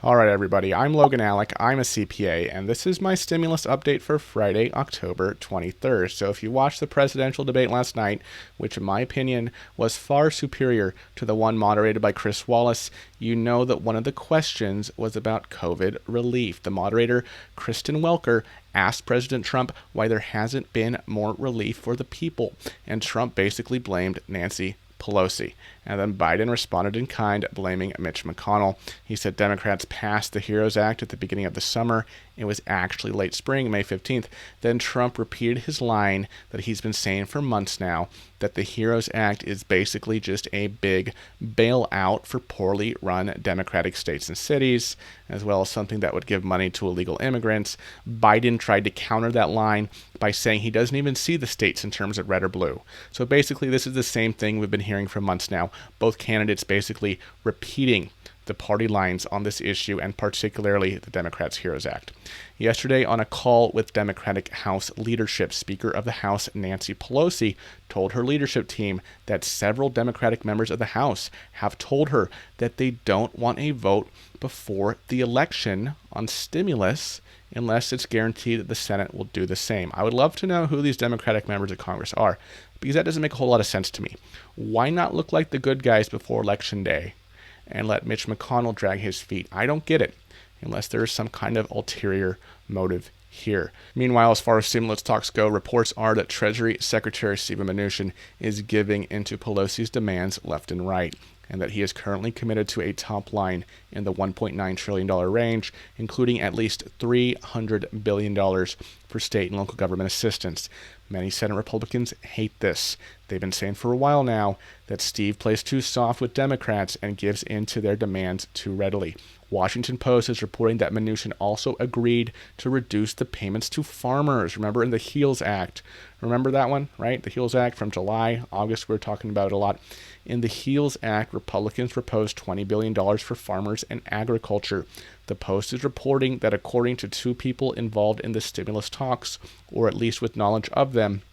All right, everybody, I'm Logan Alec. I'm a CPA, and this is my stimulus update for Friday, October 23rd. So if you watched the presidential debate last night, which in my opinion was far superior to the one moderated by Chris Wallace, you know that one of the questions was about COVID relief. The moderator, Kristen Welker, asked President Trump why there hasn't been more relief for the people, and Trump basically blamed Nancy Pelosi. And then Biden responded in kind, blaming Mitch McConnell. He said Democrats passed the HEROES Act at the beginning of the summer. It was actually late spring, May 15th. Then Trump repeated his line that he's been saying for months now, that the HEROES Act is basically just a big bailout for poorly run Democratic states and cities, as well as something that would give money to illegal immigrants. Biden tried to counter that line by saying he doesn't even see the states in terms of red or blue. So basically, this is the same thing we've been hearing for months now. Both candidates basically repeating the party lines on this issue, and particularly the Democrats' HEROES Act. Yesterday, on a call with Democratic House leadership, Speaker of the House Nancy Pelosi told her leadership team that several Democratic members of the House have told her that they don't want a vote before the election on stimulus unless it's guaranteed that the Senate will do the same. I would love to know who these Democratic members of Congress are, because that doesn't make a whole lot of sense to me. Why not look like the good guys before Election Day and let Mitch McConnell drag his feet? I don't get it, unless there is some kind of ulterior motive here. Meanwhile, as far as stimulus talks go, reports are that Treasury Secretary Steven Mnuchin is giving into Pelosi's demands left and right, and that he is currently committed to a top line in the $1.9 trillion range, including at least $300 billion for state and local government assistance. Many Senate Republicans hate this. They've been saying for a while now that Steve plays too soft with Democrats and gives in to their demands too readily. Washington Post is reporting that Mnuchin also agreed to reduce the payments to farmers. Remember in the HEALS Act? Remember that one, right? The HEALS Act from July, August, we were talking about it a lot. In the HEALS Act, Republicans proposed $20 billion for farmers and agriculture. The Post is reporting that according to two people involved in the stimulus talks, or at least with knowledge of them,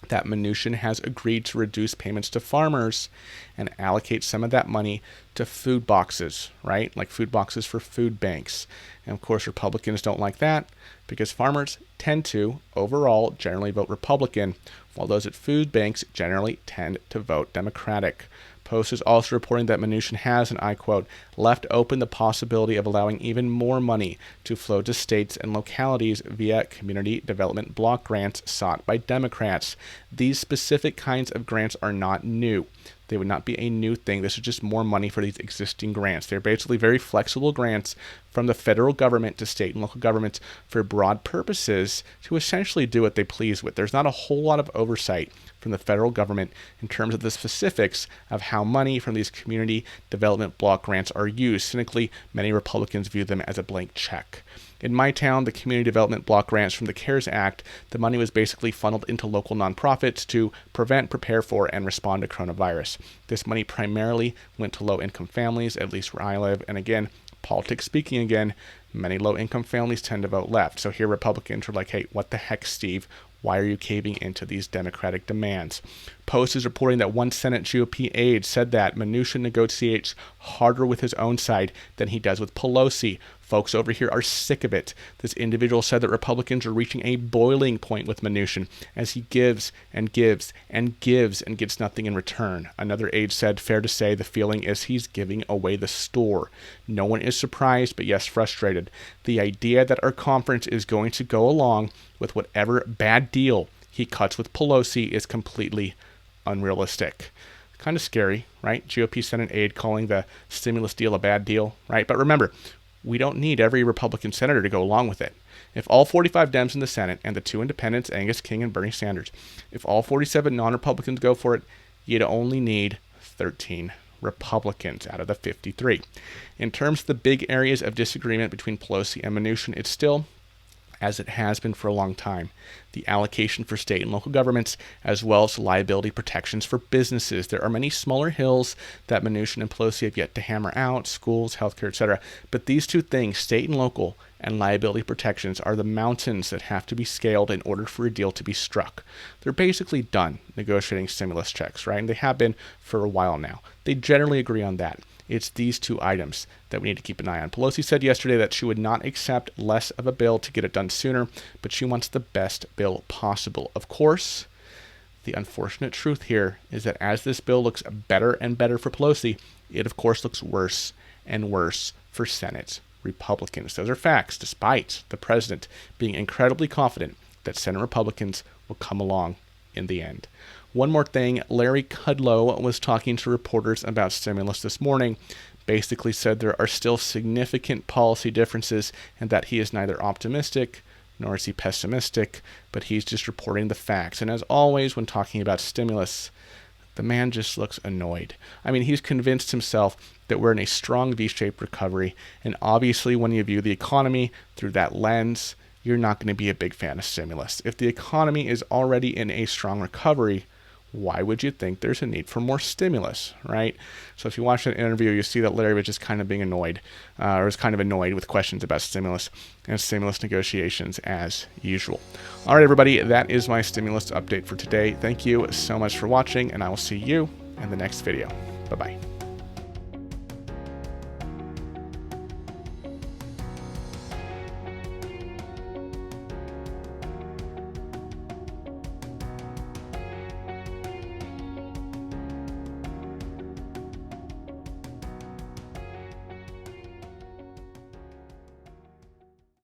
that Mnuchin has agreed to reduce payments to farmers and allocate some of that money to food boxes, right? Like food boxes for food banks. And of course, Republicans don't like that because farmers tend to, overall, generally vote Republican, while those at food banks generally tend to vote Democratic. Post is also reporting that Mnuchin has, and I quote, left open the possibility of allowing even more money to flow to states and localities via community development block grants sought by Democrats. These specific kinds of grants are not new. They would not be a new thing. This is just more money for these existing grants. They're basically very flexible grants from the federal government to state and local governments for broad purposes to essentially do what they please with. There's not a whole lot of oversight from the federal government in terms of the specifics of how money from these community development block grants are used. Cynically, many Republicans view them as a blank check. In my town, the community development block grants from the CARES Act, the money was basically funneled into local nonprofits to prevent, prepare for, and respond to coronavirus. This money primarily went to low-income families, at least where I live. And again, politics speaking again, many low-income families tend to vote left. So here Republicans are like, hey, what the heck, Steve? Why are you caving into these Democratic demands? Post is reporting that one Senate GOP aide said that Mnuchin negotiates harder with his own side than he does with Pelosi. Folks over here are sick of it. This individual said that Republicans are reaching a boiling point with Mnuchin as he gives and gives and gives and gets nothing in return. Another aide said, fair to say, the feeling is he's giving away the store. No one is surprised, but yes, frustrated. The idea that our conference is going to go along with whatever bad deal he cuts with Pelosi is completely unrealistic. Kind of scary, right? GOP Senate aide calling the stimulus deal a bad deal, right? But remember, we don't need every Republican senator to go along with it. If all 45 Dems in the Senate and the two independents, Angus King and Bernie Sanders, if all 47 non-Republicans go for it, you'd only need 13 Republicans out of the 53. In terms of the big areas of disagreement between Pelosi and Mnuchin, it's still, as it has been for a long time, the allocation for state and local governments, as well as liability protections for businesses. There are many smaller hills that Mnuchin and Pelosi have yet to hammer out, schools, healthcare, etc. But these two things, state and local, and liability protections, are the mountains that have to be scaled in order for a deal to be struck. They're basically done negotiating stimulus checks, right? And they have been for a while now. They generally agree on that. It's these two items that we need to keep an eye on. Pelosi said yesterday that she would not accept less of a bill to get it done sooner, but she wants the best bill possible. Of course, the unfortunate truth here is that as this bill looks better and better for Pelosi, it of course looks worse and worse for Senate Republicans. Those are facts, despite the president being incredibly confident that Senate Republicans will come along in the end. One more thing, Larry Kudlow was talking to reporters about stimulus this morning, basically said there are still significant policy differences and that he is neither optimistic nor is he pessimistic, but he's just reporting the facts. And as always, when talking about stimulus, the man just looks annoyed. I mean, he's convinced himself that we're in a strong V-shaped recovery, and obviously when you view the economy through that lens, you're not going to be a big fan of stimulus. If the economy is already in a strong recovery, why would you think there's a need for more stimulus, right? So if you watch that interview, you see that Larry was just kind of being annoyed, or was kind of annoyed with questions about stimulus and stimulus negotiations as usual. All right, everybody, that is my stimulus update for today. Thank you so much for watching, and I will see you in the next video. Bye-bye.